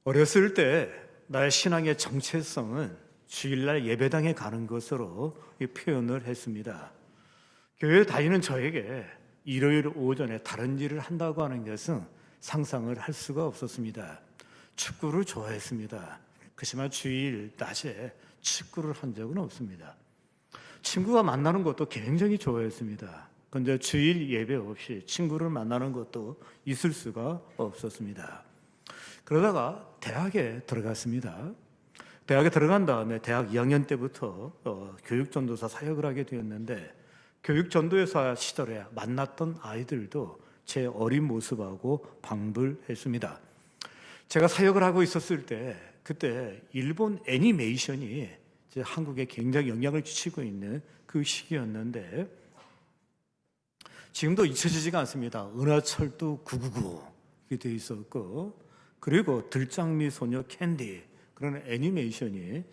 어렸을 때 나의 신앙의 정체성은 주일날 예배당에 가는 것으로 표현을 했습니다. 교회 다니는 저에게 일요일 오전에 다른 일을 한다고 하는 것은 상상을 할 수가 없었습니다. 축구를 좋아했습니다. 그렇지만 주일 낮에 축구를 한 적은 없습니다. 친구가 만나는 것도 굉장히 좋아했습니다. 그런데 주일 예배 없이 친구를 만나는 것도 있을 수가 없었습니다. 그러다가 대학에 들어갔습니다. 대학에 들어간 다음에 대학 2학년 때부터 교육전도사 사역을 하게 되었는데, 교육전도사 시절에 만났던 아이들도 제 어린 모습하고 방불했습니다. 제가 사역을 하고 있었을 때 그때 일본 애니메이션이 이제 한국에 굉장히 영향을 끼치고 있는 그 시기였는데, 지금도 잊혀지지가 않습니다. 은하철도 999 이렇게 되어 있었고, 그리고 들장미 소녀 캔디, 그런 애니메이션이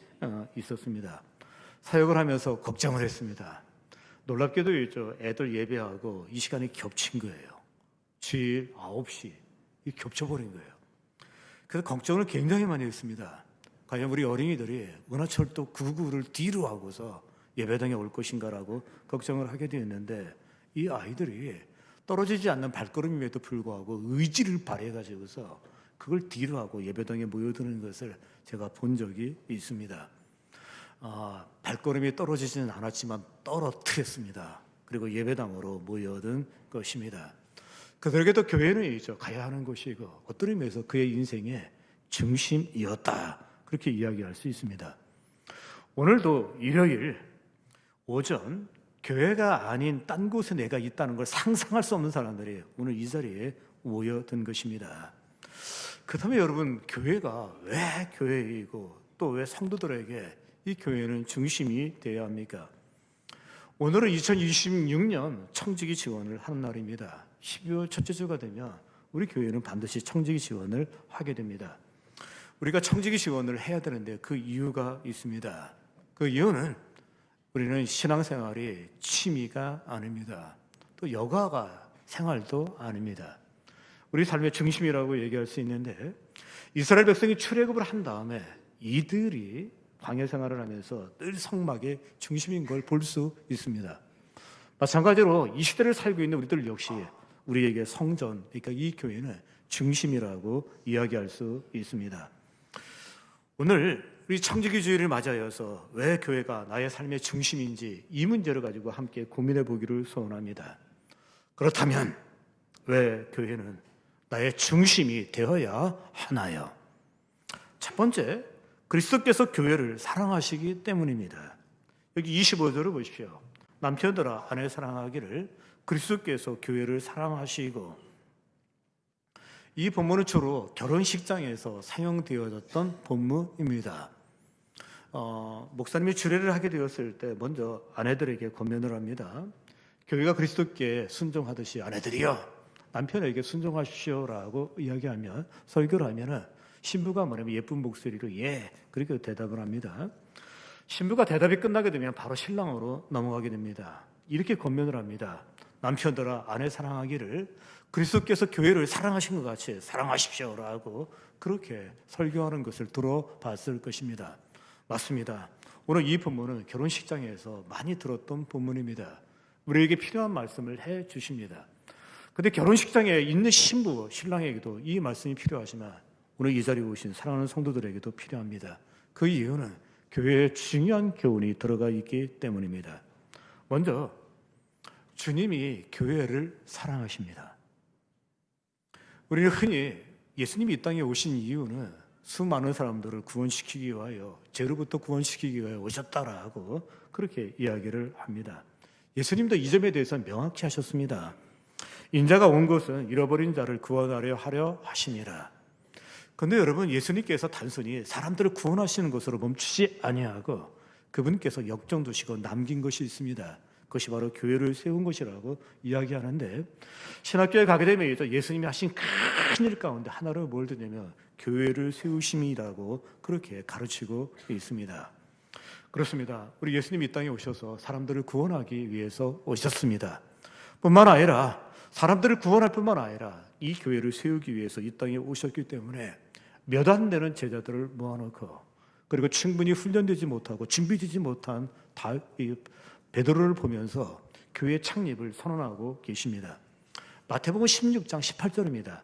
있었습니다. 사역을 하면서 걱정을 했습니다. 놀랍게도 있죠. 애들 예배하고 이 시간이 겹친 거예요. 주일 9시 겹쳐버린 거예요. 그래서 걱정을 굉장히 많이 했습니다. 과연 우리 어린이들이 은하철도 999를 뒤로 하고서 예배당에 올 것인가라고 걱정을 하게 되었는데, 이 아이들이 떨어지지 않는 발걸음임에도 불구하고 의지를 발휘해가지고서 그걸 뒤로 하고 예배당에 모여드는 것을 제가 본 적이 있습니다. 발걸음이 떨어지지는 않았지만 떨어뜨렸습니다. 그리고 예배당으로 모여든 것입니다. 그들에게도 교회는 가야 하는 곳이고 어떤 의미에서 그의 인생의 중심이었다, 그렇게 이야기할 수 있습니다. 오늘도 일요일 오전 교회가 아닌 딴 곳에 내가 있다는 걸 상상할 수 없는 사람들이 오늘 이 자리에 모여든 것입니다. 그렇다면 여러분, 교회가 왜 교회이고 또 왜 성도들에게 이 교회는 중심이 되어야 합니까? 오늘은 2026년 청지기 지원을 하는 날입니다. 12월 첫째 주가 되면 우리 교회는 반드시 청지기 지원을 하게 됩니다. 우리가 청지기 지원을 해야 되는데 그 이유가 있습니다. 그 이유는 우리는 신앙생활이 취미가 아닙니다. 또 여가가 생활도 아닙니다. 우리 삶의 중심이라고 얘기할 수 있는데, 이스라엘 백성이 출애굽을 한 다음에 이들이 광야 생활을 하면서 늘 성막의 중심인 걸 볼 수 있습니다. 마찬가지로 이 시대를 살고 있는 우리들 역시 우리에게 성전, 그러니까 이 교회는 중심이라고 이야기할 수 있습니다. 오늘 우리 청지기 주일을 맞이하여서 왜 교회가 나의 삶의 중심인지 이 문제를 가지고 함께 고민해 보기를 소원합니다. 그렇다면 왜 교회는 나의 중심이 되어야 하나요? 첫 번째, 그리스도께서 교회를 사랑하시기 때문입니다. 여기 25절을 보십시오. 남편들아 아내 사랑하기를 그리스도께서 교회를 사랑하시고, 이 본문은 주로 결혼식장에서 사용되어졌던 본문입니다. 목사님이 주례를 하게 되었을 때 먼저 아내들에게 권면을 합니다. 교회가 그리스도께 순종하듯이 아내들이여 남편에게 순종하십시오라고 이야기하면, 설교를 하면은 신부가 뭐냐면 예쁜 목소리로 예, 그렇게 대답을 합니다. 신부가 대답이 끝나게 되면 바로 신랑으로 넘어가게 됩니다. 이렇게 권면을 합니다. 남편들아 아내 사랑하기를 그리스도께서 교회를 사랑하신 것 같이 사랑하십시오라고 그렇게 설교하는 것을 들어봤을 것입니다. 맞습니다. 오늘 이 본문은 결혼식장에서 많이 들었던 본문입니다. 우리에게 필요한 말씀을 해 주십니다. 그런데 결혼식장에 있는 신부, 신랑에게도 이 말씀이 필요하지만 오늘 이 자리에 오신 사랑하는 성도들에게도 필요합니다. 그 이유는 교회에 중요한 교훈이 들어가 있기 때문입니다. 먼저 주님이 교회를 사랑하십니다. 우리는 흔히 예수님이 이 땅에 오신 이유는 수많은 사람들을 구원시키기 위하여, 죄로부터 구원시키기 위하여 오셨다라고 그렇게 이야기를 합니다. 예수님도 이 점에 대해서 명확히 하셨습니다. 인자가 온 것은 잃어버린 자를 구원하려 하려 하시니라. 그런데 여러분, 예수님께서 단순히 사람들을 구원하시는 것으로 멈추지 아니하고 그분께서 역정 두시고 남긴 것이 있습니다. 그것이 바로 교회를 세운 것이라고 이야기하는데, 신학교에 가게 되면 예수님이 하신 큰 일 가운데 하나를 뭘 드냐면 교회를 세우심이라고 그렇게 가르치고 있습니다. 그렇습니다. 우리 예수님이 이 땅에 오셔서 사람들을 구원하기 위해서 오셨습니다. 뿐만 아니라 사람들을 구원할 뿐만 아니라 이 교회를 세우기 위해서 이 땅에 오셨기 때문에 몇 안 되는 제자들을 모아놓고 그리고 충분히 훈련되지 못하고 준비되지 못한 베드로를 보면서 교회 창립을 선언하고 계십니다. 마태복음 16장 18절입니다.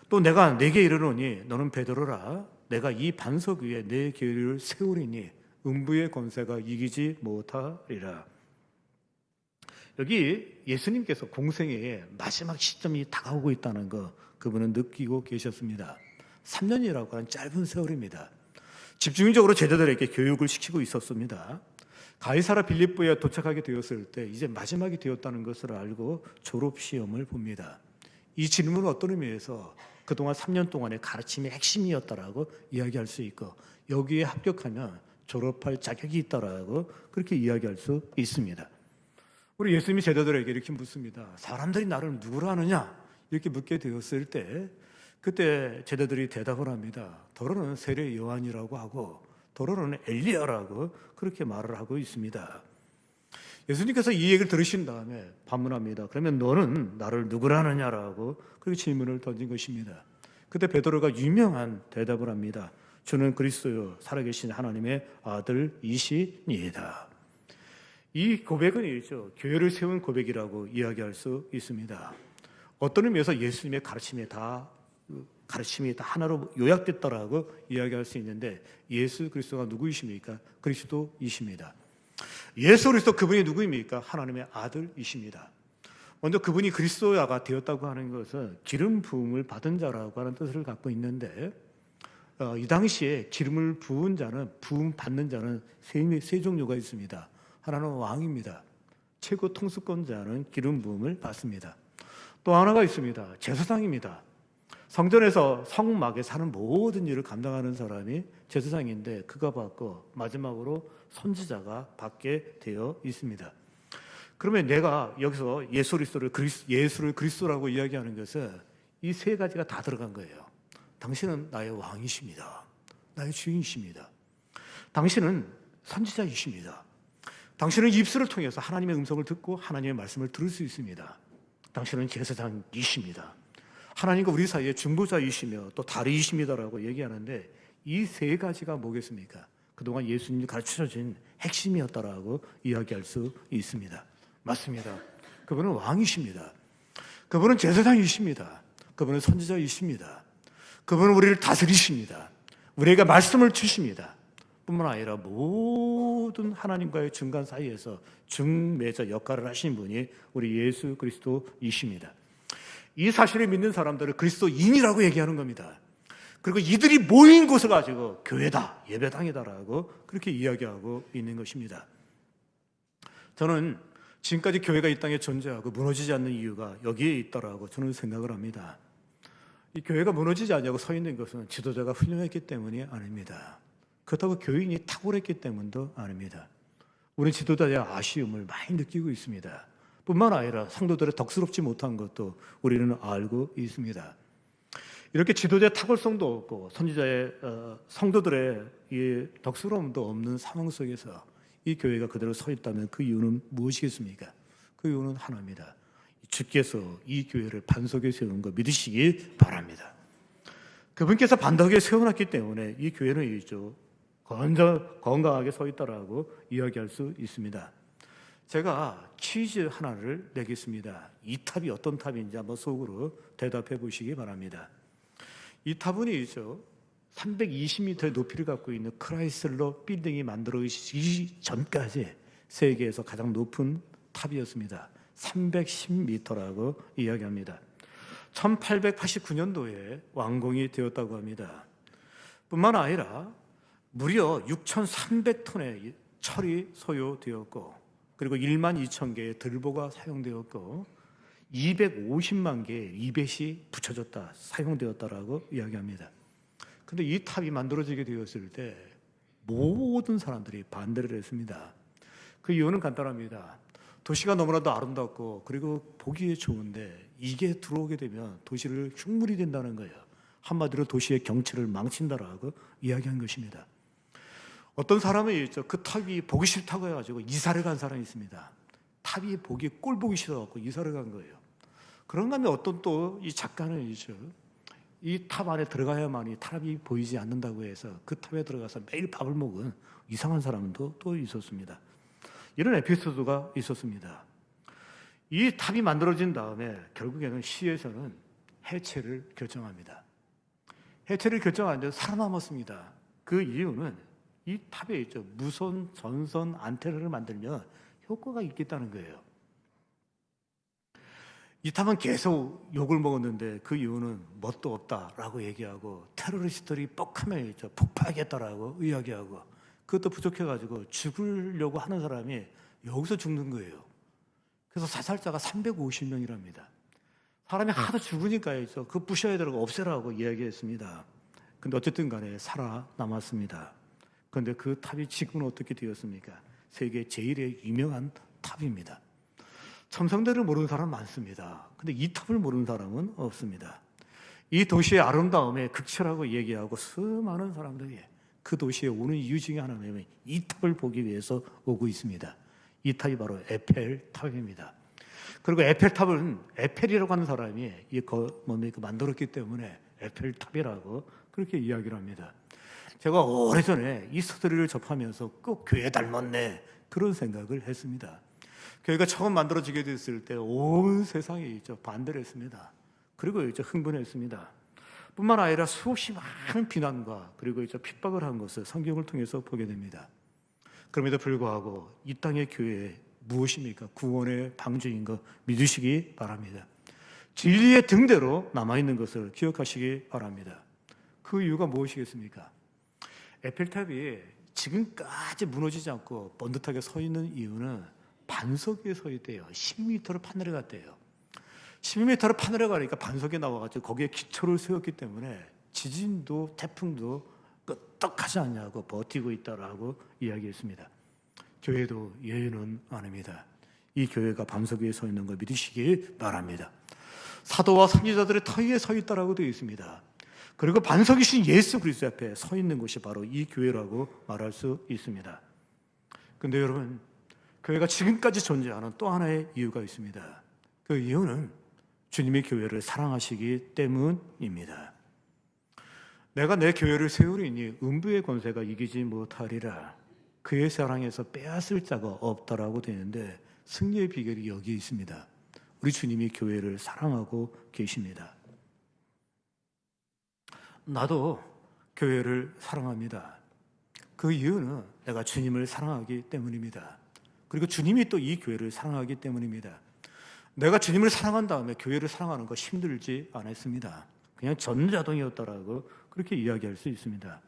또 내가 네게 이르노니 너는 베드로라 내가 이 반석 위에 내 교회를 세우리니 음부의 권세가 이기지 못하리라. 여기 예수님께서 공생애의 마지막 시점이 다가오고 있다는 거 그분은 느끼고 계셨습니다. 3년이라고 하는 짧은 세월입니다. 집중적으로 제자들에게 교육을 시키고 있었습니다. 가이사라 빌립보에 도착하게 되었을 때 이제 마지막이 되었다는 것을 알고 졸업시험을 봅니다. 이 질문은 어떤 의미에서 그동안 3년 동안의 가르침의 핵심이었다라고 이야기할 수 있고 여기에 합격하면 졸업할 자격이 있다라고 그렇게 이야기할 수 있습니다. 우리 예수님이 제자들에게 이렇게 묻습니다. 사람들이 나를 누구라 하느냐? 이렇게 묻게 되었을 때 그때 제자들이 대답을 합니다. 더러는 세례 요한이라고 하고 더러는 엘리야라고 그렇게 말을 하고 있습니다. 예수님께서 이 얘기를 들으신 다음에 반문합니다. 그러면 너는 나를 누구라 하느냐라고 그렇게 질문을 던진 것입니다. 그때 베드로가 유명한 대답을 합니다. 주는 그리스도요 살아계신 하나님의 아들이시니이다. 이 고백은 이죠. 교회를 세운 고백이라고 이야기할 수 있습니다. 어떤 의미에서 예수님의 가르침이 다 하나로 요약됐다라고 이야기할 수 있는데 예수 그리스도가 누구이십니까? 그리스도이십니다. 예수 그리스도 그분이 누구입니까? 하나님의 아들이십니다. 먼저 그분이 그리스도야가 되었다고 하는 것은 기름 부음을 받은 자라고 하는 뜻을 갖고 있는데 이 당시에 기름을 부은 자는 부음 받는 자는 세 종류가 있습니다. 하나는 왕입니다. 최고 통수권자는 기름 부음을 받습니다. 또 하나가 있습니다. 제사장입니다. 성전에서 성막에 사는 모든 일을 감당하는 사람이 제사장인데 그가 받고 마지막으로 선지자가 받게 되어 있습니다. 그러면 내가 여기서 예수를 그리스도라고 이야기하는 것은 이 세 가지가 다 들어간 거예요. 당신은 나의 왕이십니다. 나의 주인이십니다. 당신은 선지자이십니다. 당신은 입술을 통해서 하나님의 음성을 듣고 하나님의 말씀을 들을 수 있습니다. 당신은 제사장이십니다. 하나님과 우리 사이의 중보자이시며 또 다리이십니다라고 얘기하는데 이 세 가지가 뭐겠습니까? 그동안 예수님이 가르쳐진 핵심이었다라고 이야기할 수 있습니다. 맞습니다. 그분은 왕이십니다. 그분은 제사장이십니다. 그분은 선지자이십니다. 그분은 우리를 다스리십니다. 우리에게 말씀을 주십니다. 뿐만 아니라 모든 하나님과의 중간 사이에서 중매자 역할을 하신 분이 우리 예수 그리스도이십니다. 이 사실을 믿는 사람들을 그리스도인이라고 얘기하는 겁니다. 그리고 이들이 모인 곳을 가지고 교회다, 예배당이다라고 그렇게 이야기하고 있는 것입니다. 저는 지금까지 교회가 이 땅에 존재하고 무너지지 않는 이유가 여기에 있다라고 저는 생각을 합니다. 이 교회가 무너지지 않냐고 서 있는 것은 지도자가 훌륭했기 때문이 아닙니다. 그렇다고 교인이 탁월했기 때문도 아닙니다. 우리는 지도자의 아쉬움을 많이 느끼고 있습니다. 뿐만 아니라 성도들의 덕스럽지 못한 것도 우리는 알고 있습니다. 이렇게 지도자의 탁월성도 없고 선지자의 성도들의 이 덕스러움도 없는 상황 속에서 이 교회가 그대로 서 있다면 그 이유는 무엇이겠습니까? 그 이유는 하나입니다. 주께서 이 교회를 반석에 세우는 거 믿으시기 바랍니다. 그분께서 반석에 세워놨기 때문에 이 교회는 이죠 건강하게 서 있다라고 이야기할 수 있습니다. 제가 퀴즈 하나를 내겠습니다. 이 탑이 어떤 탑인지 한번 속으로 대답해 보시기 바랍니다. 이 탑은 이죠 320m의 높이를 갖고 있는 크라이슬러 빌딩이 만들어지기 전까지 세계에서 가장 높은 탑이었습니다. 310m라고 이야기합니다. 1889년도에 완공이 되었다고 합니다. 뿐만 아니라 무려 6,300톤의 철이 소요되었고 그리고 1만 2천 개의 들보가 사용되었고 250만 개의 리벳이 붙여졌다, 사용되었다라고 이야기합니다. 그런데 이 탑이 만들어지게 되었을 때 모든 사람들이 반대를 했습니다. 그 이유는 간단합니다. 도시가 너무나도 아름답고 그리고 보기에 좋은데 이게 들어오게 되면 도시를 흉물이 된다는 거예요. 한마디로 도시의 경치를 망친다라고 이야기한 것입니다. 어떤 사람은 있죠. 그 탑이 보기 싫다고 해가지고 이사를 간 사람이 있습니다. 탑이 꼴 보기 싫어갖고 이사를 간 거예요. 그런가 하면 어떤 또 이 작가는 있죠. 이 탑 안에 들어가야만이 탑이 보이지 않는다고 해서 그 탑에 들어가서 매일 밥을 먹은 이상한 사람도 또 있었습니다. 이런 에피소드가 있었습니다. 이 탑이 만들어진 다음에 결국에는 시에서는 해체를 결정합니다. 해체를 결정하는데 살아남았습니다. 그 이유는 이 탑에 있죠. 무선 전선 안테나를 만들면 효과가 있겠다는 거예요. 이 탑은 계속 욕을 먹었는데 그 이유는 뭣도 없다라고 얘기하고 테러리스트들이 뻑하면 있죠. 폭파하겠다라고 이야기하고 그것도 부족해가지고 죽으려고 하는 사람이 여기서 죽는 거예요. 그래서 자살자가 350명이랍니다. 사람이 하도 죽으니까 있죠. 그거 부셔야 되고 없애라고 이야기했습니다. 근데 어쨌든 간에 살아남았습니다. 그런데 그 탑이 지금은 어떻게 되었습니까? 세계 제일의 유명한 탑입니다. 첨성대를 모르는 사람 많습니다. 근데 이 탑을 모르는 사람은 없습니다. 이 도시의 아름다움에 극치라고 얘기하고 수많은 사람들이 그 도시에 오는 이유 중에 하나는 이 탑을 보기 위해서 오고 있습니다. 이 탑이 바로 에펠탑입니다. 그리고 에펠탑은 에펠이라고 하는 사람이 만들었기 때문에 에펠탑이라고 그렇게 이야기를 합니다. 제가 오래전에 이 스토리를 접하면서 꼭 교회 닮았네 그런 생각을 했습니다. 교회가 처음 만들어지게 됐을 때 온 세상이 반대를 했습니다. 그리고 흥분했습니다. 뿐만 아니라 수없이 많은 비난과 그리고 핍박을 한 것을 성경을 통해서 보게 됩니다. 그럼에도 불구하고 이 땅의 교회에 무엇입니까? 구원의 방주인 것 믿으시기 바랍니다. 진리의 등대로 남아있는 것을 기억하시기 바랍니다. 그 이유가 무엇이겠습니까? 에펠탑이 지금까지 무너지지 않고 번듯하게 서 있는 이유는 반석 위에 서 있대요. 12m를 파늘에 갔대요. 12m를 파늘에 가니까 반석에 나와가지고 거기에 기초를 세웠기 때문에 지진도 태풍도 끄떡하지 않냐고 버티고 있다라고 이야기했습니다. 교회도 예외는 아닙니다. 이 교회가 반석 위에 서 있는 걸 믿으시기 바랍니다. 사도와 선지자들의 터 위에 서 있다라고 되어 있습니다. 그리고 반석이신 예수 그리스도 앞에 서 있는 것이 바로 이 교회라고 말할 수 있습니다. 그런데 여러분, 교회가 지금까지 존재하는 또 하나의 이유가 있습니다. 그 이유는 주님의 교회를 사랑하시기 때문입니다. 내가 내 교회를 세우리니 음부의 권세가 이기지 못하리라. 그의 사랑에서 빼앗을 자가 없다라고 되는데 승리의 비결이 여기에 있습니다. 우리 주님이 교회를 사랑하고 계십니다. 나도 교회를 사랑합니다. 그 이유는 내가 주님을 사랑하기 때문입니다. 그리고 주님이 또 이 교회를 사랑하기 때문입니다. 내가 주님을 사랑한 다음에 교회를 사랑하는 거 힘들지 않았습니다. 그냥 전자동이었다라고 그렇게 이야기할 수 있습니다.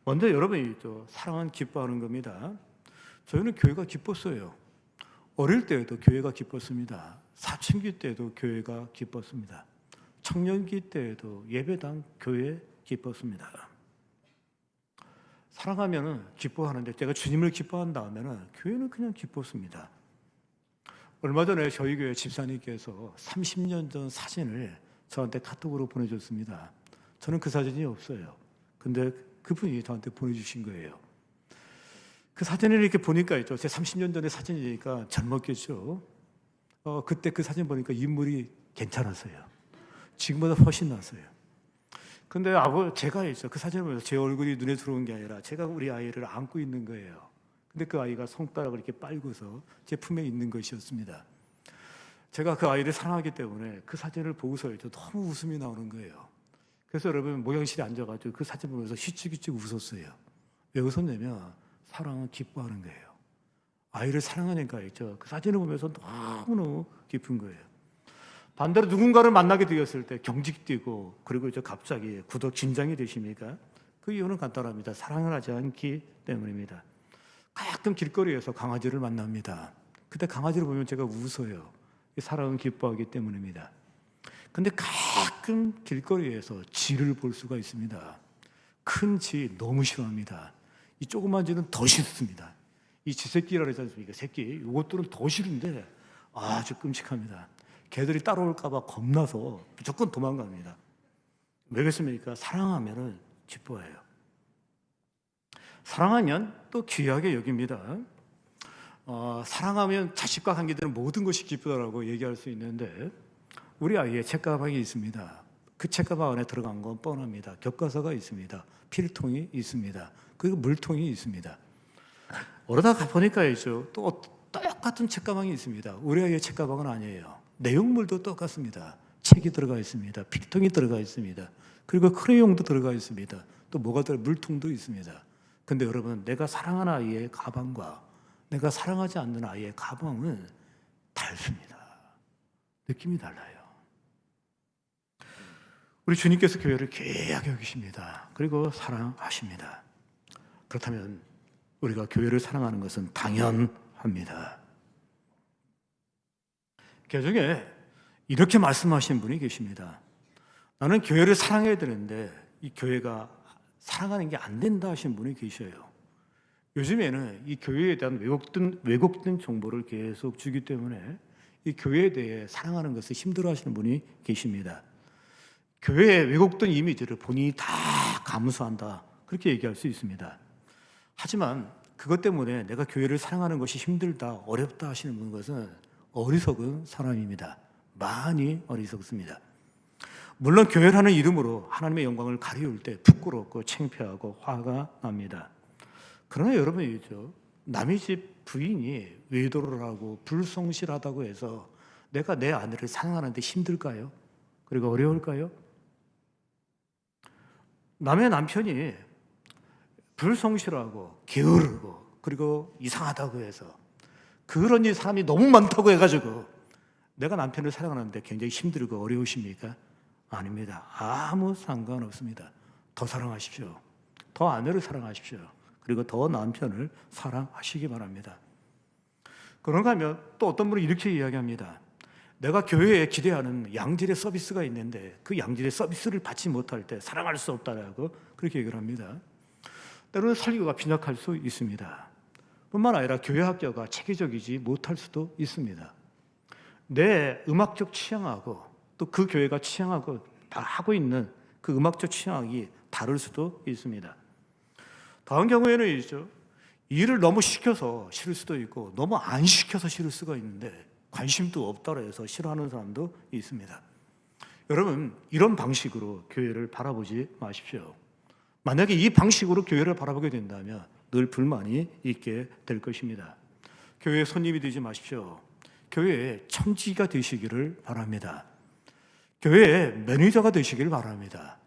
먼저 여러분이 사랑은 기뻐하는 겁니다. 저희는 교회가 기뻤어요. 어릴 때에도 교회가 기뻤습니다. 사춘기 때에도 교회가 기뻤습니다. 청년기 때에도 예배당 교회 기뻤습니다. 사랑하면은 기뻐하는데 제가 주님을 기뻐한 다음에는 교회는 그냥 기뻤습니다. 얼마 전에 저희 교회 집사님께서 30년 전 사진을 저한테 카톡으로 보내줬습니다. 저는 그 사진이 없어요. 근데 그분이 저한테 보내주신 거예요. 그 사진을 이렇게 보니까 제 30년 전의 사진이니까 젊었겠죠. 그때 그 사진 보니까 인물이 괜찮았어요. 지금보다 훨씬 낫어요. 근데 제가 그 사진을 보면서 제 얼굴이 눈에 들어온 게 아니라 제가 우리 아이를 안고 있는 거예요. 근데 그 아이가 손가락을 이렇게 빨고서 제 품에 있는 것이었습니다. 제가 그 아이를 사랑하기 때문에 그 사진을 보고서 너무 웃음이 나오는 거예요. 그래서 여러분 모양실에 앉아가지고 그 사진 보면서 휘쭉휘쭉 웃었어요. 왜 웃었냐면 사랑은 기뻐하는 거예요. 아이를 사랑하니까 그 사진을 보면서 너무너무 기쁜 거예요. 반대로 누군가를 만나게 되었을 때 경직되고 그리고 갑자기 구독 긴장이 되십니까? 그 이유는 간단합니다. 사랑을 하지 않기 때문입니다. 가끔 길거리에서 강아지를 만납니다. 그때 강아지를 보면 제가 웃어요. 사랑은 기뻐하기 때문입니다. 근데 가끔 길거리에서 쥐를 볼 수가 있습니다. 큰 쥐 너무 싫어합니다. 이 조그만 쥐는 더 싫습니다. 이 쥐새끼라고 하지 않습니까? 새끼. 이것들은 더 싫은데 아주 끔찍합니다. 개들이 따라올까 봐 겁나서 무조건 도망갑니다. 왜 그렇습니까? 사랑하면 기뻐해요. 사랑하면 또 귀하게 여깁니다. 사랑하면 자식과 관계되는 모든 것이 기쁘다라고 얘기할 수 있는데 우리 아이의 책가방이 있습니다. 그 책가방 안에 들어간 건 뻔합니다. 교과서가 있습니다. 필통이 있습니다. 그리고 물통이 있습니다. 오르다가 보니까 또 똑같은 책가방이 있습니다. 우리 아이의 책가방은 아니에요. 내용물도 똑같습니다. 책이 들어가 있습니다. 필통이 들어가 있습니다. 그리고 크레용도 들어가 있습니다. 또 뭐가 물통도 있습니다. 근데 여러분, 내가 사랑하는 아이의 가방과 내가 사랑하지 않는 아이의 가방은 다릅니다. 느낌이 달라요. 우리 주님께서 교회를 귀하게 여기십니다. 그리고 사랑하십니다. 그렇다면 우리가 교회를 사랑하는 것은 당연합니다. 개중에 이렇게 말씀하신 분이 계십니다. 나는 교회를 사랑해야 되는데 이 교회가 사랑하는 게 안 된다 하신 분이 계셔요. 요즘에는 이 교회에 대한 왜곡된 정보를 계속 주기 때문에 이 교회에 대해 사랑하는 것을 힘들어 하시는 분이 계십니다. 교회의 왜곡된 이미지를 본인이 다 감수한다, 그렇게 얘기할 수 있습니다. 하지만 그것 때문에 내가 교회를 사랑하는 것이 힘들다, 어렵다 하시는 것은 어리석은 사람입니다. 많이 어리석습니다. 물론 교회라는 이름으로 하나님의 영광을 가리울 때 부끄럽고 창피하고 화가 납니다. 그러나 여러분이죠, 남의 집 부인이 외도를 하고 불성실하다고 해서 내가 내 아내를 사랑하는데 힘들까요? 그리고 어려울까요? 남의 남편이 불성실하고 게으르고 그리고 이상하다고 해서 그런 사람이 너무 많다고 해가지고 내가 남편을 사랑하는데 굉장히 힘들고 어려우십니까? 아닙니다. 아무 상관없습니다. 더 사랑하십시오. 더 아내를 사랑하십시오. 그리고 더 남편을 사랑하시기 바랍니다. 그런가 하면 또 어떤 분은 이렇게 이야기합니다. 내가 교회에 기대하는 양질의 서비스가 있는데 그 양질의 서비스를 받지 못할 때 사랑할 수 없다라고 그렇게 얘기를 합니다. 때로는 설교가 빈약할 수 있습니다. 뿐만 아니라 교회 학교가 체계적이지 못할 수도 있습니다. 내 음악적 취향하고 또 그 교회가 취향하고 다 하고 있는 그 음악적 취향이 다를 수도 있습니다. 다른 경우에는 일을 너무 시켜서 싫을 수도 있고 너무 안 시켜서 싫을 수가 있는데 관심도 없다고 해서 싫어하는 사람도 있습니다. 여러분, 이런 방식으로 교회를 바라보지 마십시오. 만약에 이 방식으로 교회를 바라보게 된다면 늘 불만이 있게 될 것입니다. 교회의 손님이 되지 마십시오. 교회의 청지기가 되시기를 바랍니다. 교회의 매니저가 되시길 바랍니다.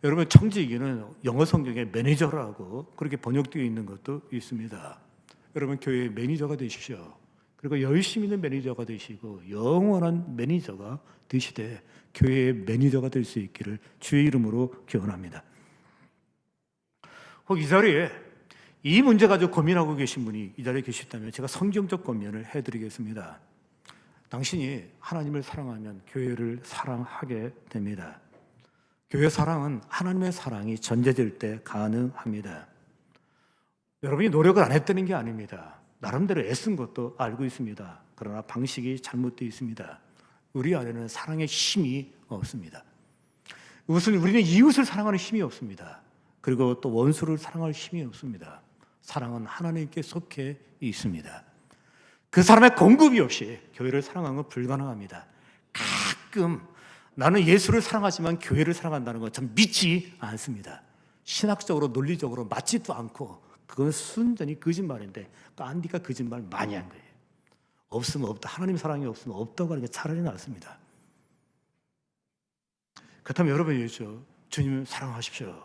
여러분, 청지기는 영어 성경에 매니저라고 그렇게 번역되어 있는 것도 있습니다. 여러분, 교회의 매니저가 되십시오. 그리고 열심히 있는 매니저가 되시고 영원한 매니저가 되시되 교회의 매니저가 될 수 있기를 주의 이름으로 기원합니다. 혹 이 자리에 이 문제 가지고 고민하고 계신 분이 이 자리에 계시다면 제가 성경적 권면을 해드리겠습니다. 당신이 하나님을 사랑하면 교회를 사랑하게 됩니다. 교회 사랑은 하나님의 사랑이 전제될 때 가능합니다. 여러분이 노력을 안 했다는 게 아닙니다. 나름대로 애쓴 것도 알고 있습니다. 그러나 방식이 잘못되어 있습니다. 우리 안에는 사랑의 힘이 없습니다. 우리는 이웃을 사랑하는 힘이 없습니다. 그리고 또 원수를 사랑할 힘이 없습니다. 사랑은 하나님께 속해 있습니다. 그 사람의 공급이 없이 교회를 사랑하는 건 불가능합니다. 가끔 나는 예수를 사랑하지만 교회를 사랑한다는 건 참 믿지 않습니다. 신학적으로 논리적으로 맞지도 않고 그건 순전히 거짓말인데 깐디가 거짓말 많이 한 거예요. 없으면 없다. 하나님 사랑이 없으면 없다고 하는 게 차라리 낫습니다. 그렇다면 여러분이 주님을 사랑하십시오.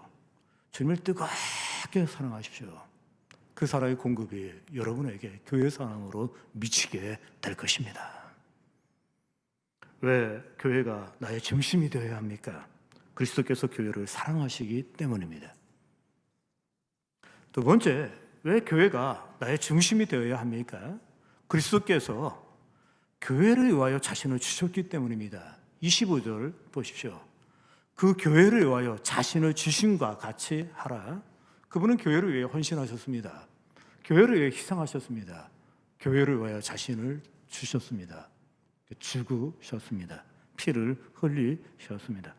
주님을 뜨겁게 사랑하십시오. 그 사랑의 공급이 여러분에게 교회 사랑으로 미치게 될 것입니다. 왜 교회가 나의 중심이 되어야 합니까? 그리스도께서 교회를 사랑하시기 때문입니다. 두 번째, 왜 교회가 나의 중심이 되어야 합니까? 그리스도께서 교회를 위하여 자신을 주셨기 때문입니다. 25절 보십시오. 그 교회를 위하여 자신을 주심과 같이 하라. 그분은 교회를 위해 헌신하셨습니다. 교회를 위해 희생하셨습니다. 교회를 위하여 자신을 주셨습니다. 죽으셨습니다. 피를 흘리셨습니다.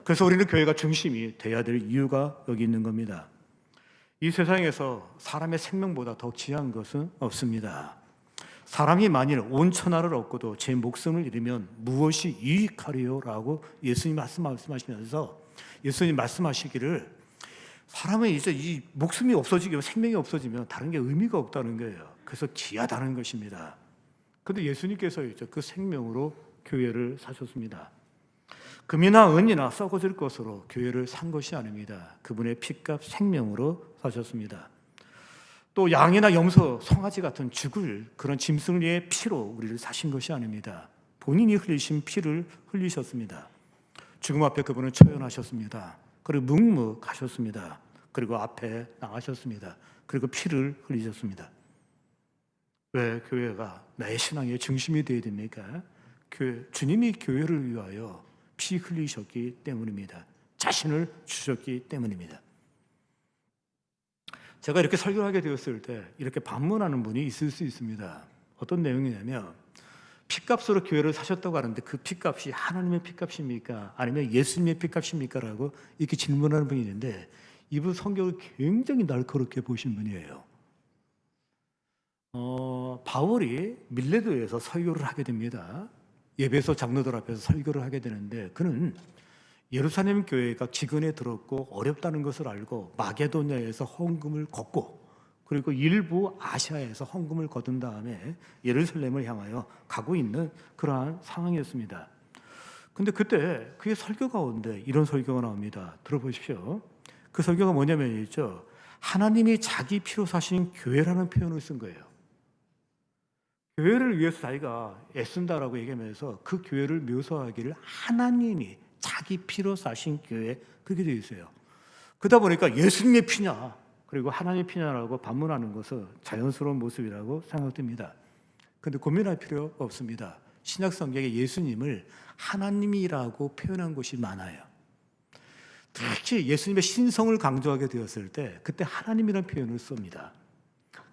그래서 우리는 교회가 중심이 돼야 될 이유가 여기 있는 겁니다. 이 세상에서 사람의 생명보다 더 귀한 것은 없습니다. 사람이 만일 온 천하를 얻고도 제 목숨을 잃으면 무엇이 유익하리요? 라고 예수님 말씀하시면서 예수님 말씀하시기를 사람의 이제 이 목숨이 없어지면 생명이 없어지면 다른 게 의미가 없다는 거예요. 그래서 귀하다는 것입니다. 그런데 예수님께서 이제 그 생명으로 교회를 사셨습니다. 금이나 은이나 썩어질 것으로 교회를 산 것이 아닙니다. 그분의 피값 생명으로 사셨습니다. 또 양이나 염소, 송아지 같은 죽을 그런 짐승을 위해 피로 우리를 사신 것이 아닙니다. 본인이 흘리신 피를 흘리셨습니다. 죽음 앞에 그분은 초연하셨습니다. 그리고 묵묵하셨습니다. 그리고 앞에 나가셨습니다. 그리고 피를 흘리셨습니다. 왜 교회가 나의 신앙의 중심이 되어야 됩니까? 주님이 교회를 위하여 피 흘리셨기 때문입니다. 자신을 주셨기 때문입니다. 제가 이렇게 설교를 하게 되었을 때 이렇게 반문하는 분이 있을 수 있습니다. 어떤 내용이냐면 피값으로 교회를 사셨다고 하는데 그 피값이 하나님의 피값입니까? 아니면 예수님의 피값입니까? 라고 이렇게 질문하는 분이 있는데 이분 성경을 굉장히 날카롭게 보신 분이에요. 바울이 밀레도에서 설교를 하게 됩니다. 예배소 장로들 앞에서 설교를 하게 되는데 그는 예루살렘 교회가 기근에 들었고 어렵다는 것을 알고 마게도냐에서 헌금을 걷고 그리고 일부 아시아에서 헌금을 거둔 다음에 예루살렘을 향하여 가고 있는 그러한 상황이었습니다. 근데 그때 그의 설교 가운데 이런 설교가 나옵니다. 들어보십시오. 그 설교가 뭐냐면 있죠. 하나님이 자기 피로 사신 교회라는 표현을 쓴 거예요. 교회를 위해서 자기가 애쓴다라고 얘기하면서 그 교회를 묘사하기를 하나님이 자기 피로 사신 교회 그렇게 되어 있어요. 그러다 보니까 예수님의 피냐 그리고 하나님의 피냐라고 반문하는 것은 자연스러운 모습이라고 생각됩니다. 그런데 고민할 필요 없습니다. 신약 성경에 예수님을 하나님이라고 표현한 곳이 많아요. 특히 예수님의 신성을 강조하게 되었을 때 그때 하나님이라는 표현을 씁니다.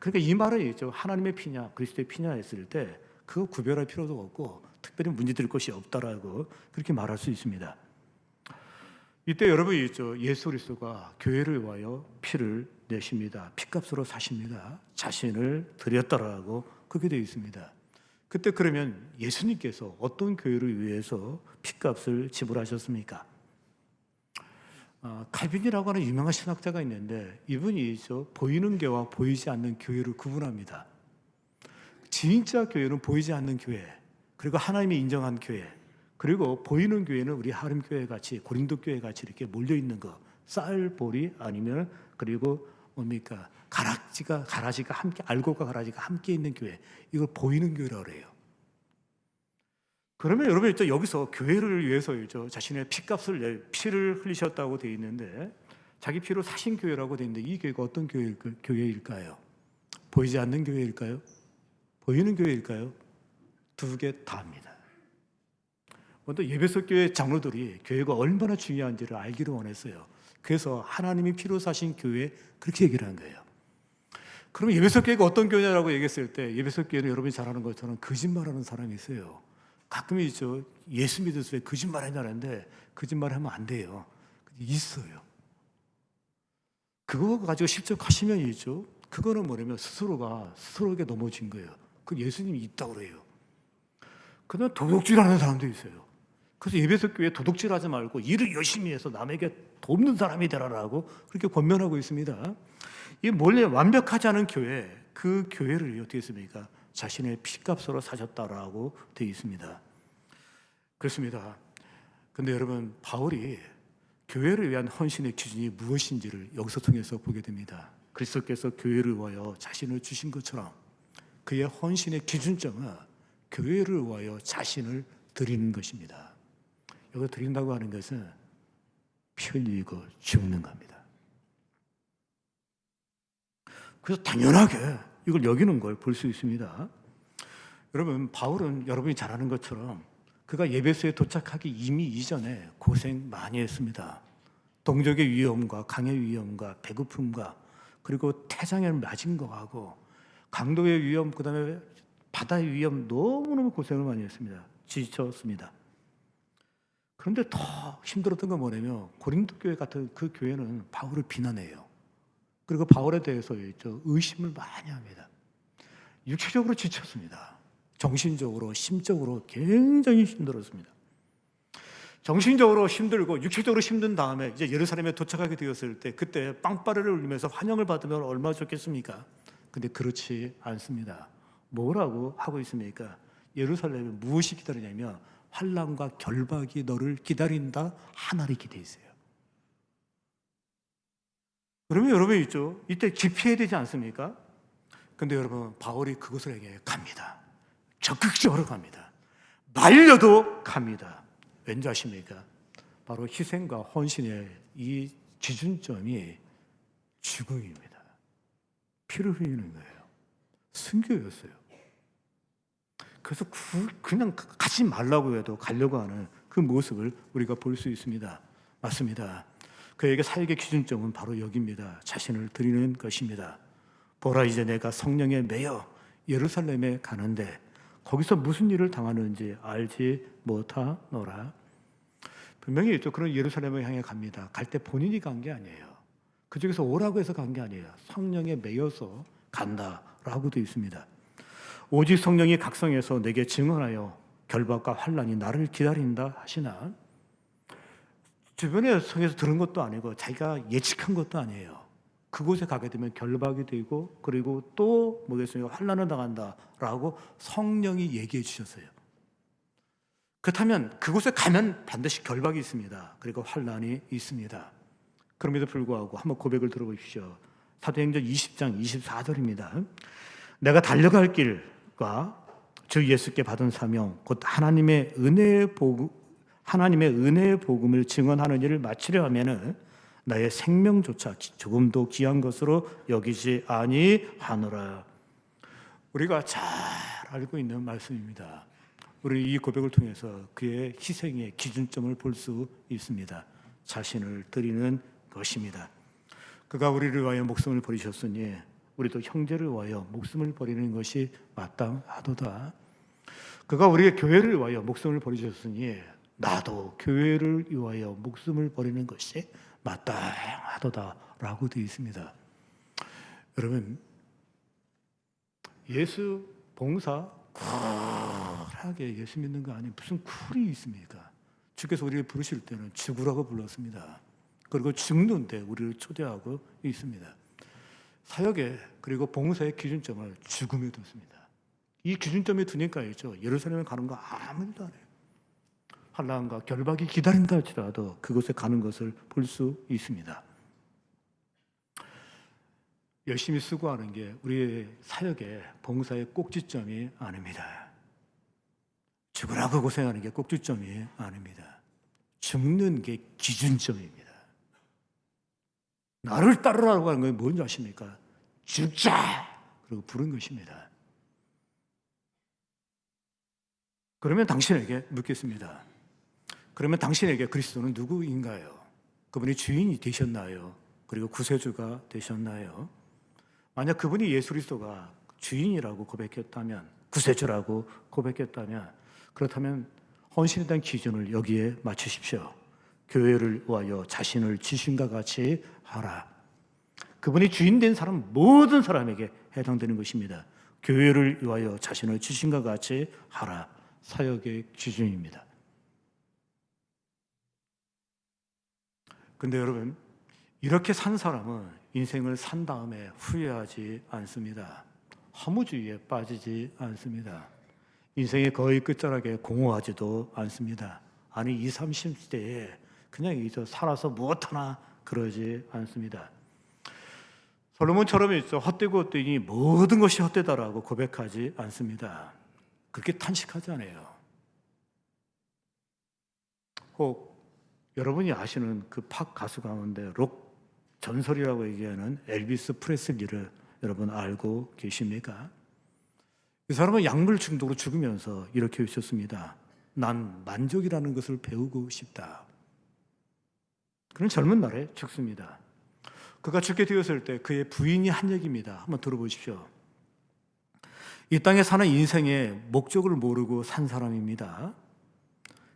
그러니까 이 말은 있죠. 하나님의 피냐 그리스도의 피냐 했을 때 그거 구별할 필요도 없고 특별히 문제될 것이 없다라고 그렇게 말할 수 있습니다. 이때 여러분이 있죠. 예수 그리스도가 교회를 위하여 피를 내십니다. 피값으로 사십니다. 자신을 드렸다라고 그렇게 되어 있습니다. 그때 그러면 예수님께서 어떤 교회를 위해서 피값을 지불하셨습니까? 칼빈이라고 하는 유명한 신학자가 있는데 이분이 보이는 교회와 보이지 않는 교회를 구분합니다. 진짜 교회는 보이지 않는 교회, 그리고 하나님이 인정한 교회, 그리고 보이는 교회는 우리 하림 교회 같이 고린도 교회 같이 이렇게 몰려 있는 거, 쌀볼이 아니면 그리고 뭡니까 가라지가 함께 알곡과 가라지가 함께 있는 교회, 이걸 보이는 교회라고 그래요. 그러면 여러분 여기서 교회를 위해서 자신의 피값을 피를 흘리셨다고 되어 있는데 자기 피로 사신 교회라고 되어 있는데 이 교회가 어떤 교회일까요? 보이지 않는 교회일까요? 보이는 교회일까요? 두 개 다입니다. 먼저 예배소 교회 장로들이 교회가 얼마나 중요한지를 알기를 원했어요. 그래서 하나님이 피로 사신 교회 그렇게 얘기를 한 거예요. 그러면 예배소 교회가 어떤 교회냐라고 얘기했을 때 예배소 교회는 여러분이 잘 아는 것처럼 거짓말하는 사람이 있어요. 가끔 있죠. 예수 믿었을 때 거짓말하냐는데 거짓말하면 안 돼요. 있어요. 그거 가지고 실족하시면 있죠. 그거는 뭐냐면 스스로에게 넘어진 거예요. 그 예수님이 있다고 그래요. 그다음 도둑질하는 사람도 있어요. 그래서 예배소 교회 도둑질하지 말고 일을 열심히 해서 남에게 돕는 사람이 되라라고 그렇게 권면하고 있습니다. 이 원래 완벽하지 않은 교회, 그 교회를 어떻게 했습니까? 자신의 피값으로 사셨다라고 되어 있습니다. 그렇습니다. 그런데 여러분 바울이 교회를 위한 헌신의 기준이 무엇인지를 여기서 통해서 보게 됩니다. 그리스도께서 교회를 위하여 자신을 주신 것처럼 그의 헌신의 기준점은 교회를 위하여 자신을 드리는 것입니다. 여기 드린다고 하는 것은 피 흘리고 죽는 겁니다. 그래서 당연하게 이걸 여기는 걸 볼 수 있습니다. 여러분 바울은 여러분이 잘 아는 것처럼 그가 예배소에 도착하기 이미 이전에 고생 많이 했습니다. 동족의 위험과 강의 위험과 배고픔과 그리고 태장에 맞은 거하고 강도의 위험, 그 다음에 바다의 위험 너무너무 고생을 많이 했습니다. 지쳤습니다. 그런데 더 힘들었던 건 뭐냐면 고린도 교회 같은 그 교회는 바울을 비난해요. 그리고 바울에 대해서 의심을 많이 합니다. 육체적으로 지쳤습니다. 정신적으로, 심적으로 굉장히 힘들었습니다. 정신적으로 힘들고 육체적으로 힘든 다음에 이제 예루살렘에 도착하게 되었을 때 그때 빵빠레를 울리면서 환영을 받으면 얼마나 좋겠습니까? 근데 그렇지 않습니다. 뭐라고 하고 있습니까? 예루살렘에 무엇이 기다리냐면 환난과 결박이 너를 기다린다 하나를 기대해 있어요. 그러면 여러분 있죠? 이때 기피해야 되지 않습니까? 근데 여러분 바울이 그곳을 향해 갑니다. 적극적으로 갑니다. 말려도 갑니다. 왠지 아십니까? 바로 희생과 헌신의 이 기준점이 죽음입니다. 피를 흘리는 거예요. 순교였어요. 그래서 그냥 가지 말라고 해도 가려고 하는 그 모습을 우리가 볼 수 있습니다. 맞습니다. 그에게 사역의 기준점은 바로 여기입니다. 자신을 드리는 것입니다. 보라, 이제 내가 성령에 매여 예루살렘에 가는데 거기서 무슨 일을 당하는지 알지 못하노라. 분명히 있죠. 그런 예루살렘을 향해 갑니다. 갈 때 본인이 간 게 아니에요. 그쪽에서 오라고 해서 간 게 아니에요. 성령에 매여서 간다라고 되어 있습니다. 오직 성령이 각성해서 내게 증언하여 결박과 환난이 나를 기다린다 하시나, 주변에 성에서 들은 것도 아니고 자기가 예측한 것도 아니에요. 그곳에 가게 되면 결박이 되고 그리고 또 뭐겠습니까? 환난을 당한다라고 성령이 얘기해 주셨어요. 그렇다면 그곳에 가면 반드시 결박이 있습니다. 그리고 환난이 있습니다. 그럼에도 불구하고 한번 고백을 들어보십시오. 사도행전 20장 24절입니다. 내가 달려갈 길과 주 예수께 받은 사명 곧 하나님의 은혜의 복음을 증언하는 일을 마치려 하면은 나의 생명조차 조금도 귀한 것으로 여기지 아니하노라. 우리가 잘 알고 있는 말씀입니다. 우리 이 고백을 통해서 그의 희생의 기준점을 볼 수 있습니다. 자신을 드리는 것입니다. 그가 우리를 위하여 목숨을 버리셨으니 우리도 형제를 위하여 목숨을 버리는 것이 마땅하도다. 그가 우리의 교회를 위하여 목숨을 버리셨으니 나도 교회를 위하여 목숨을 버리는 것이 마땅하도다라고 되어 있습니다. 여러분, 예수 봉사 쿨하게 예수 믿는 거 아니면 무슨 쿨이 있습니까? 주께서 우리를 부르실 때는 죽으라고 불렀습니다. 그리고 죽는데 우리를 초대하고 있습니다. 사역의 그리고 봉사의 기준점을 죽음에 뒀습니다. 이 기준점에 두니까 있죠. 예루살렘에 가는 거 아무 일도 안 해요. 환난과 결박이 기다린다 할지라도 그곳에 가는 것을 볼 수 있습니다. 열심히 수고하는 게 우리의 사역의 봉사의 꼭지점이 아닙니다. 죽으라고 고생하는 게 꼭지점이 아닙니다. 죽는 게 기준점입니다. 나를 따르라고 하는 건 뭔지 아십니까? 죽자! 그리고 부른 것입니다. 그러면 당신에게 묻겠습니다. 그러면 당신에게 그리스도는 누구인가요? 그분이 주인이 되셨나요? 그리고 구세주가 되셨나요? 만약 그분이 예수 그리스도가 주인이라고 고백했다면, 구세주라고 고백했다면, 그렇다면 헌신에 대한 기준을 여기에 맞추십시오. 교회를 위하여 자신을 지신과 같이 하라. 그분이 주인 된 사람 모든 사람에게 해당되는 것입니다. 교회를 위하여 자신을 지신과 같이 하라. 사역의 기준입니다. 근데 여러분, 이렇게 산 사람은 인생을 산 다음에 후회하지 않습니다. 허무주의에 빠지지 않습니다. 인생의 거의 끝자락에 공허하지도 않습니다. 아니 20, 30대에 그냥 이저 살아서 무엇하나 그러지 않습니다. 솔로몬처럼 있죠. 헛되고 헛되니 모든 것이 헛되다라고 고백하지 않습니다. 그렇게 탄식하지 않아요. 혹 여러분이 아시는 그 팝 가수 가운데 록 전설이라고 얘기하는 엘비스 프레슬리를 여러분 알고 계십니까? 이 사람은 약물 중독으로 죽으면서 이렇게 외쳤습니다. 난 만족이라는 것을 배우고 싶다. 그는 젊은 날에 죽습니다. 그가 죽게 되었을 때 그의 부인이 한 얘기입니다. 한번 들어보십시오. 이 땅에 사는 인생의 목적을 모르고 산 사람입니다.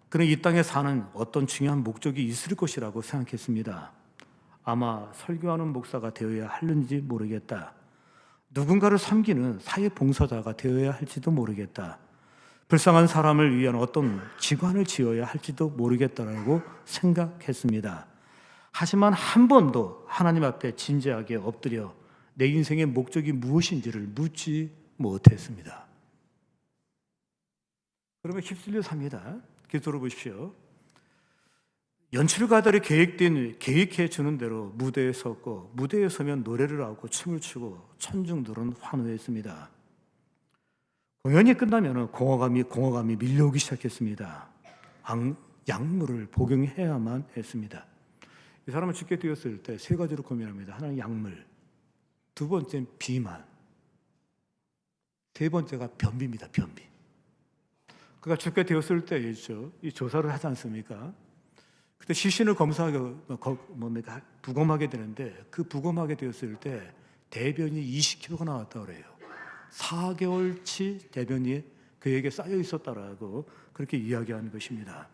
그는 이 땅에 사는 어떤 중요한 목적이 있을 것이라고 생각했습니다. 아마 설교하는 목사가 되어야 하는지 모르겠다. 누군가를 섬기는 사회봉사자가 되어야 할지도 모르겠다. 불쌍한 사람을 위한 어떤 기관을 지어야 할지도 모르겠다라고 생각했습니다. 하지만 한 번도 하나님 앞에 진지하게 엎드려 내 인생의 목적이 무엇인지를 묻지 못했습니다. 그러면 휩쓸려 삽니다. 기도로 보십시오. 연출가들이 계획해 주는 대로 무대에 섰고, 무대에 서면 노래를 하고 춤을 추고 천중들은 환호했습니다. 공연이 끝나면 공허감이 밀려오기 시작했습니다. 약물을 복용해야만 했습니다. 이 사람은 죽게 되었을 때 세 가지로 고민합니다. 하나는 약물, 두 번째는 비만, 세 번째가 변비입니다. 변비. 그가 죽게 되었을 때 이 조사를 하지 않습니까? 그때 시신을 부검하게 되는데, 그 부검하게 되었을 때 대변이 20kg가 나왔다고 그래요. 4개월치 대변이 그에게 쌓여 있었다라고 그렇게 이야기하는 것입니다.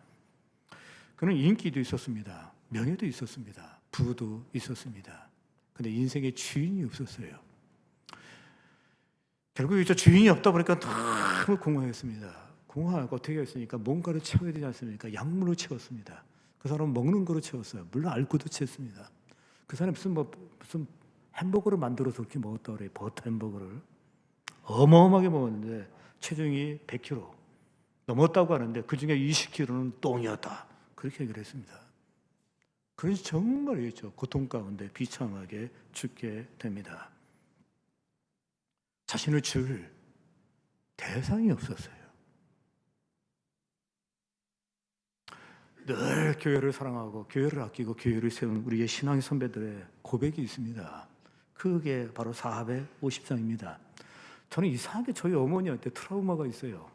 그는 인기도 있었습니다. 명예도 있었습니다. 부도 있었습니다. 근데 인생에 주인이 없었어요. 결국 주인이 없다 보니까 너무 공허했습니다. 공허하고 어떻게 했습니까? 뭔가를 채워야 되지 않습니까? 약물로 채웠습니다. 그 사람은 먹는 거로 채웠어요. 물론 알코올도 채웠습니다. 그 사람이 무슨 햄버거를 만들어서 그렇게 먹었다고 그래요. 버터 햄버거를. 어마어마하게 먹었는데 체중이 100kg 넘었다고 하는데 그 중에 20kg는 똥이었다. 그렇게 얘기를 했습니다. 그래서 정말 고통 가운데 비참하게 죽게 됩니다. 자신을 줄 대상이 없었어요. 늘 교회를 사랑하고 교회를 아끼고 교회를 세운 우리의 신앙 선배들의 고백이 있습니다. 그게 바로 450장입니다. 저는 이상하게 저희 어머니한테 트라우마가 있어요.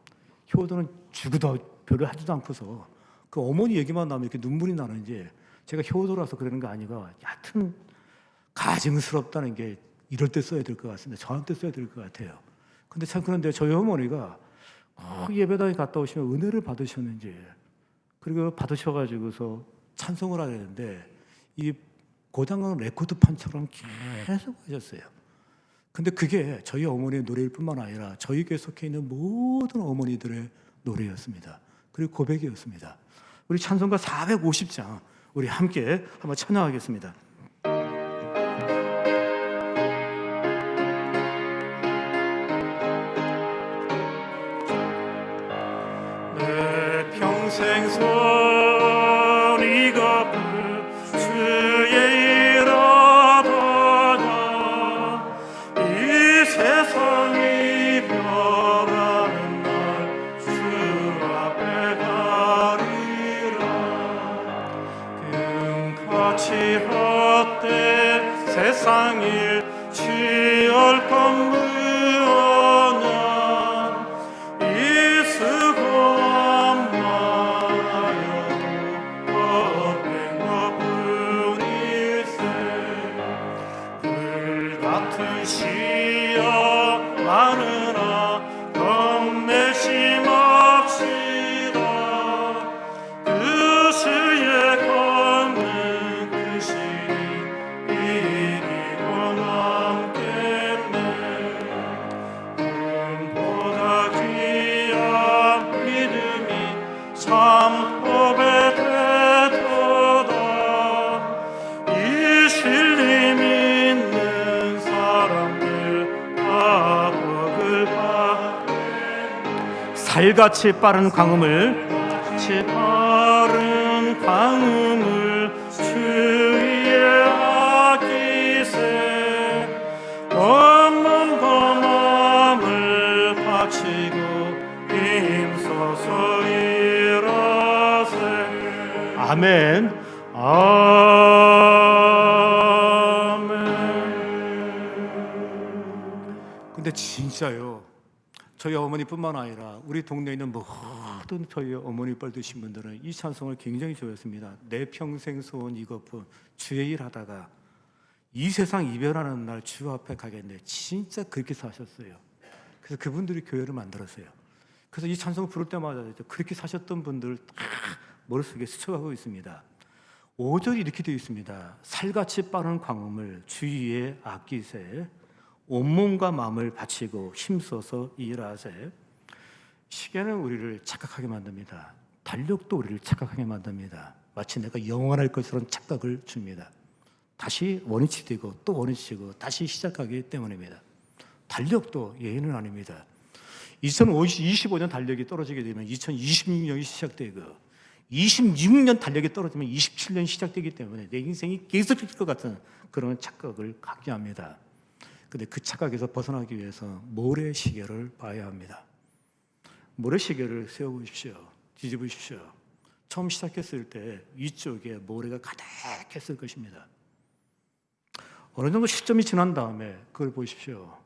효도는 죽어도 별로 하지도 않고서 그 어머니 얘기만 나오면 이렇게 눈물이 나는지, 제가 효도라서 그러는 거 아니고 하여튼 가증스럽다는 게 이럴 때 써야 될 것 같습니다. 저한테 써야 될 것 같아요. 근데 참 그런데 저희 어머니가 예배당에 갔다 오시면 은혜를 받으셨는지, 그리고 받으셔가지고서 찬송을 하려는데 이 고장난 레코드판처럼 계속 하셨어요. 근데 그게 저희 어머니의 노래일 뿐만 아니라 저희 교회에 속해 있는 모든 어머니들의 노래였습니다. 그리고 고백이었습니다. 우리 찬송가 450장 우리 함께 한번 찬양하겠습니다. 내 평생 손이 갚을 주의 일 얻어냐, 이 세상이 변하는 날 주 앞에 가리라. 금같이 헛된 세상 일 취할 것 무엇냐, 이 수고함 많아요 헛된 것뿐일세. 불같은 시험 많으나 겁내심 없이라. 그 수에 걷는 그 신이 이기고 남겠네. 금보다 귀한 믿음이 참 법에 되도다. 이 신림 있는 사람들 다 복을 받네. 살같이 빠른 강음을 주위에 아끼세. 없는 범함을 바치고 힘써서 일하세. 아멘. 아멘. 근데 진짜요, 저희 어머니뿐만 아니라 우리 동네에 있는 모든 저희 어머니 뻘 되신 분들은 이 찬송을 굉장히 좋아했습니다. 내 평생 소원 이것뿐 주의 일 하다가 이 세상 이별하는 날 주 앞에 가겠네. 진짜 그렇게 사셨어요. 그래서 그분들이 교회를 만들었어요. 그래서 이 찬송을 부를 때마다 그렇게 사셨던 분들 다 머릿속에 스쳐가고 있습니다. 5절이 이렇게 되어 있습니다. 살같이 빠른 광음을 주위에 아끼세. 온몸과 마음을 바치고 힘써서 일하세. 시계는 우리를 착각하게 만듭니다. 달력도 우리를 착각하게 만듭니다. 마치 내가 영원할 것처럼 착각을 줍니다. 다시 원위치 되고 또 원위치고 다시 시작하기 때문입니다. 달력도 예의는 아닙니다. 2025년 달력이 떨어지게 되면 2026년이 시작되고 26년 달력이 떨어지면 27년이 시작되기 때문에 내 인생이 계속될 것 같은 그런 착각을 갖게 합니다. 근데 그 착각에서 벗어나기 위해서 모래시계를 봐야 합니다. 모래시계를 세워보십시오. 뒤집으십시오. 처음 시작했을 때 위쪽에 모래가 가득했을 것입니다. 어느 정도 시점이 지난 다음에 그걸 보십시오.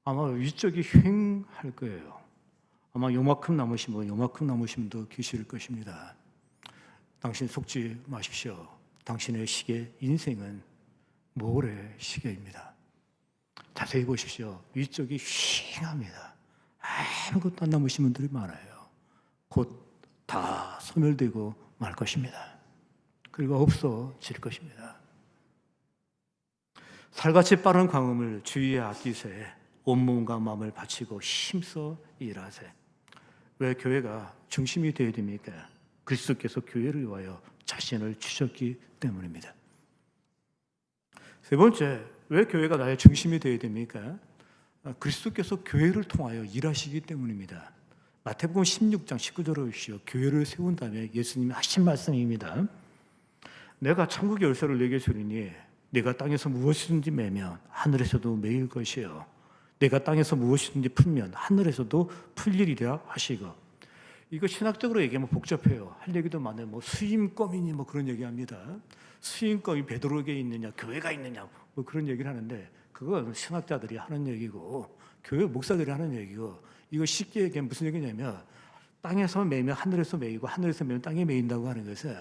아마 위쪽이 휑할 거예요. 아마 요만큼 남으신 분, 요만큼 남으신 분도 계실 것입니다. 당신 속지 마십시오. 당신의 시계, 인생은 모래시계입니다. 자세히 보십시오. 위쪽이 휑합니다. 아무것도 안 남으신 분들이 많아요. 곧 다 소멸되고 말 것입니다. 그리고 없어질 것입니다. 살같이 빠른 광음을 주위에 아끼세. 온몸과 마음을 바치고 힘써 일하세. 왜 교회가 중심이 되어야 됩니까? 그리스도께서 교회를 위하여 자신을 주셨기 때문입니다. 세 번째, 왜 교회가 나의 중심이 되어야 됩니까? 그리스도께서 교회를 통하여 일하시기 때문입니다. 마태복음 16장 19절을 보십시오. 교회를 세운 다음에 예수님이 하신 말씀입니다. 내가 천국의 열쇠를 내게 주리니 내가 땅에서 무엇이든지 매면 하늘에서도 매일 것이요 내가 땅에서 무엇이든지 풀면 하늘에서도 풀리리라 하시고. 이거 신학적으로 얘기하면 복잡해요. 할 얘기도 많아요. 뭐 수임권이니 뭐 그런 얘기합니다. 수임권이 베드로에게 있느냐, 교회가 있느냐, 뭐 그런 얘기를 하는데 그건 신학자들이 하는 얘기고 교회 목사들이 하는 얘기고, 이거 쉽게 얘기하면 무슨 얘기냐면 땅에서 매면 하늘에서 매이고 하늘에서 매면 땅에 매인다고 하는 것은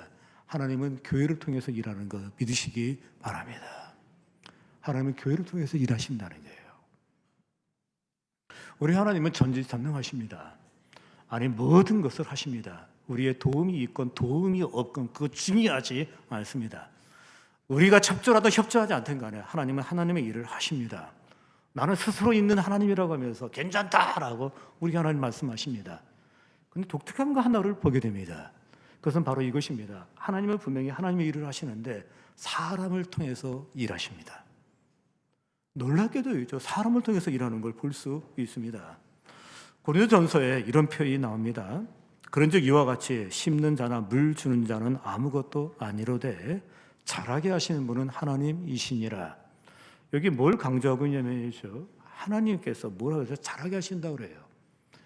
하나님은 교회를 통해서 일하는 거 믿으시기 바랍니다. 하나님은 교회를 통해서 일하신다는 거예요. 우리 하나님은 전지전능하십니다. 아니 모든 것을 하십니다. 우리의 도움이 있건 도움이 없건 그거 중요하지 않습니다. 우리가 협조라도 협조하지 않든 간에 하나님은 하나님의 일을 하십니다. 나는 스스로 있는 하나님이라고 하면서 괜찮다라고 우리 하나님 말씀하십니다. 그런데 독특한 거 하나를 보게 됩니다. 그것은 바로 이것입니다. 하나님은 분명히 하나님의 일을 하시는데 사람을 통해서 일하십니다. 놀랍게도 있죠. 사람을 통해서 일하는 걸 볼 수 있습니다. 고린도전서에 이런 표현이 나옵니다. 그런즉 이와 같이 심는 자나 물 주는 자는 아무것도 아니로되 자라게 하시는 분은 하나님이시니라. 여기 뭘 강조하고 있냐면요, 하나님께서 뭐라고 해서 자라게 하신다고 그래요.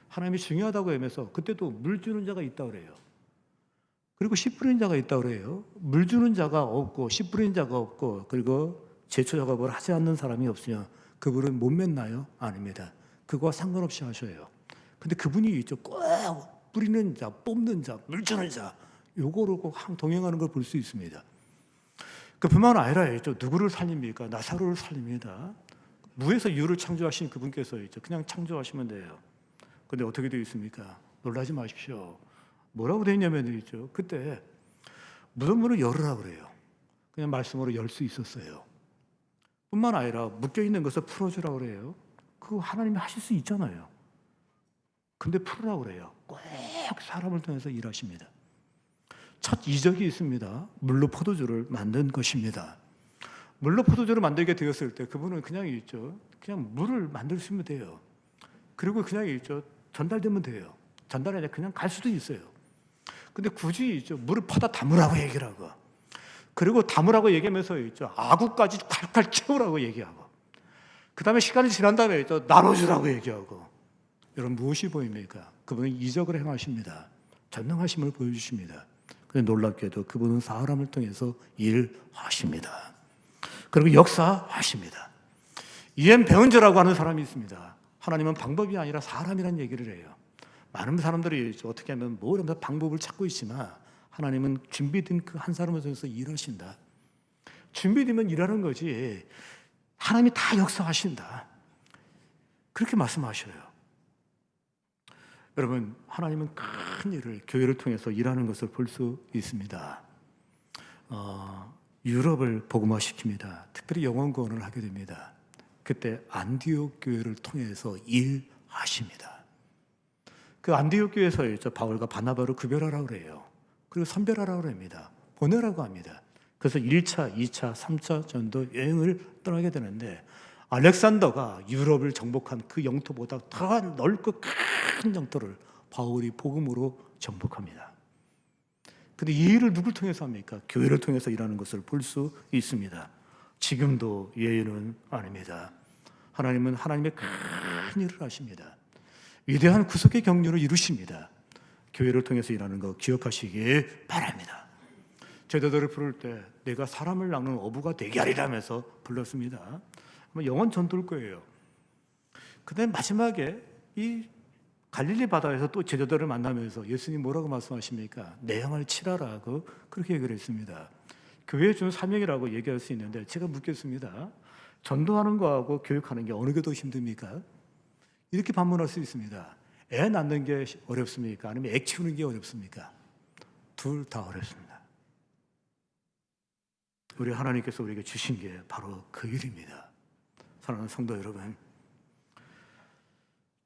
하나님이 중요하다고 하면서 그때도 물 주는 자가 있다고 그래요. 그리고 씨 뿌리는 자가 있다고 그래요. 물 주는 자가 없고 씨 뿌리는 자가 없고 그리고 제초 작업을 하지 않는 사람이 없으면 그분은 못 맺나요? 아닙니다. 그거와 상관없이 하셔요. 근데 그분이 있죠. 꼭 뿌리는 자, 뽑는 자, 물 주는 자, 요거로 꼭 동행하는 걸 볼 수 있습니다. 그뿐만 아니라 있죠. 누구를 살립니까? 나사로를 살립니다. 무에서 유를 창조하신 그분께서 있죠. 그냥 창조하시면 돼요. 근데 어떻게 되어 있습니까? 놀라지 마십시오. 뭐라고 되어 있냐면 있죠. 그때 무덤문을 열으라고 그래요. 그냥 말씀으로 열 수 있었어요. 뿐만 아니라 묶여있는 것을 풀어주라고 그래요. 그거 하나님이 하실 수 있잖아요. 근데 풀으라고 그래요. 꼭 사람을 통해서 일하십니다. 첫 이적이 있습니다. 물로 포도주를 만든 것입니다. 물로 포도주를 만들게 되었을 때 그분은 그냥 있죠. 그냥 물을 만들 수 있으면 돼요. 그리고 그냥 있죠. 전달되면 돼요. 전달이 아니라 그냥 갈 수도 있어요. 근데 굳이 있죠. 물을 퍼다 담으라고 얘기를 하고, 그리고 담으라고 얘기하면서 있죠. 아구까지 칼칼 채우라고 얘기하고, 그 다음에 시간이 지난 다음에 있죠. 나눠주라고 얘기하고. 여러분 무엇이 보입니까? 그분은 이적을 행하십니다. 전능하심을 보여주십니다. 그런데 놀랍게도 그분은 사람을 통해서 일하십니다. 그리고 역사하십니다. 이엔 배은저라고 하는 사람이 있습니다. 하나님은 방법이 아니라 사람이라는 얘기를 해요. 많은 사람들이 어떻게 하면 뭐 이런 방법을 찾고 있지만 하나님은 준비된 그 한 사람을 통해서 일하신다. 준비되면 일하는 거지 하나님이 다 역사하신다. 그렇게 말씀하셔요. 여러분, 하나님은 큰 일을 교회를 통해서 일하는 것을 볼 수 있습니다. 유럽을 복음화시킵니다. 특별히 영원 구원을 하게 됩니다. 그때 안디옥 교회를 통해서 일하십니다. 그 안디옥 교회에서 바울과 바나바를 구별하라고 그래요. 그리고 선별하라고 합니다. 보내라고 합니다. 그래서 1차, 2차, 3차 전도 여행을 떠나게 되는데 알렉산더가 유럽을 정복한 그 영토보다 더 넓고 큰 영토를 바울이 복음으로 정복합니다. 근데 이 일을 누굴 통해서 합니까? 교회를 통해서 일하는 것을 볼 수 있습니다. 지금도 예의는 아닙니다. 하나님은 하나님의 큰 일을 하십니다. 위대한 구속의 경륜을 이루십니다. 교회를 통해서 일하는 거 기억하시기 바랍니다. 제자들을 부를 때 내가 사람을 낚는 어부가 되게 하리라면서 불렀습니다. 아마 영원 전도일 거예요. 근데 마지막에 이 갈릴리 바다에서 또 제자들을 만나면서 예수님 뭐라고 말씀하십니까? 내 양을 치라라고 그렇게 얘기를 했습니다. 교회에 준 사명이라고 얘기할 수 있는데 제가 묻겠습니다. 전도하는 거하고 교육하는 게 어느 게 더 힘듭니까? 이렇게 반문할 수 있습니다. 애 낳는 게 어렵습니까? 아니면 애 키우는 게 어렵습니까? 둘 다 어렵습니다. 우리 하나님께서 우리에게 주신 게 바로 그 일입니다. 사랑하는 성도 여러분,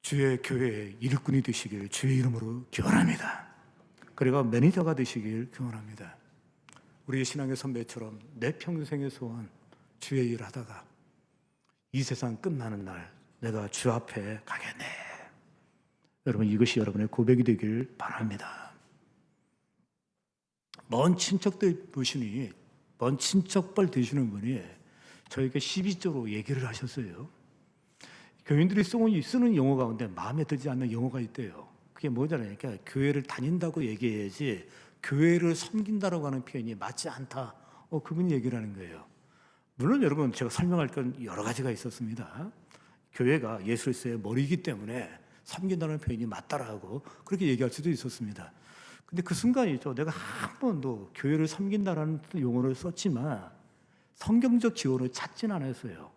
주의 교회의 일꾼이 되시길 주의 이름으로 기원합니다. 그리고 매니저가 되시길 기원합니다. 우리 신앙의 선배처럼 내 평생의 소원, 주의 일 하다가 이 세상 끝나는 날 내가 주 앞에 가겠네. 여러분, 이것이 여러분의 고백이 되길 바랍니다. 먼 친척들 보시니, 먼 친척뻘 되시는 분이 저에게 12조로 얘기를 하셨어요. 교인들이 쓰는 용어 가운데 마음에 들지 않는 용어가 있대요. 그게 뭐잖아요. 그러니까 교회를 다닌다고 얘기해야지 교회를 섬긴다라고 하는 표현이 맞지 않다. 그분이 얘기를 하는 거예요. 물론 여러분, 제가 설명할 건 여러 가지가 있었습니다. 교회가 예수 그리스도의 머리이기 때문에 섬긴다는 표현이 맞다라고 그렇게 얘기할 수도 있었습니다. 근데 그 순간이죠. 내가 한 번도 교회를 섬긴다라는 용어를 썼지만 성경적 기원을 찾진 않았어요.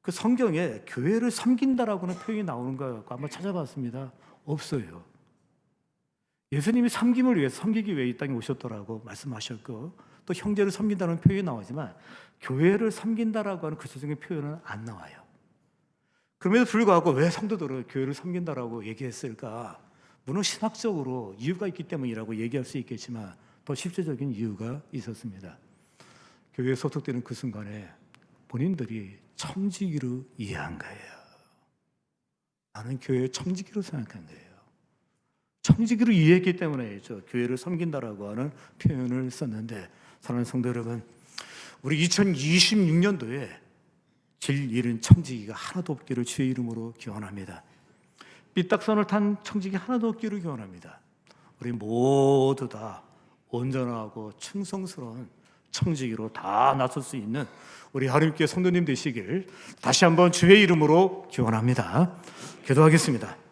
그 성경에 교회를 섬긴다라고 하는 표현이 나오는 거 한번 찾아봤습니다. 없어요. 예수님이 섬김을 위해서, 섬기기 위해 이 땅에 오셨더라고 말씀하셨고, 또 형제를 섬긴다는 표현이 나오지만 교회를 섬긴다라고 하는 구체적인 표현은 안 나와요. 그럼에도 불구하고 왜 성도들은 교회를 섬긴다라고 얘기했을까? 물론 신학적으로 이유가 있기 때문이라고 얘기할 수 있겠지만 더 실제적인 이유가 있었습니다. 교회에 소속되는 그 순간에 본인들이 청지기로 이해한 거예요. 나는 교회의 청지기로 생각한 거예요. 청지기로 이해했기 때문에 교회를 섬긴다라고 하는 표현을 썼는데, 사랑하는 성도 여러분, 우리 2026년도에 질 잃은 청지기가 하나도 없기를 주의 이름으로 기원합니다. 삐딱선을 탄 청지기 하나도 없기를 기원합니다. 우리 모두 다 온전하고 충성스러운 청지기로 다 나설 수 있는 우리 하나님께 성도님 되시길 다시 한번 주의 이름으로 기원합니다. 기도하겠습니다.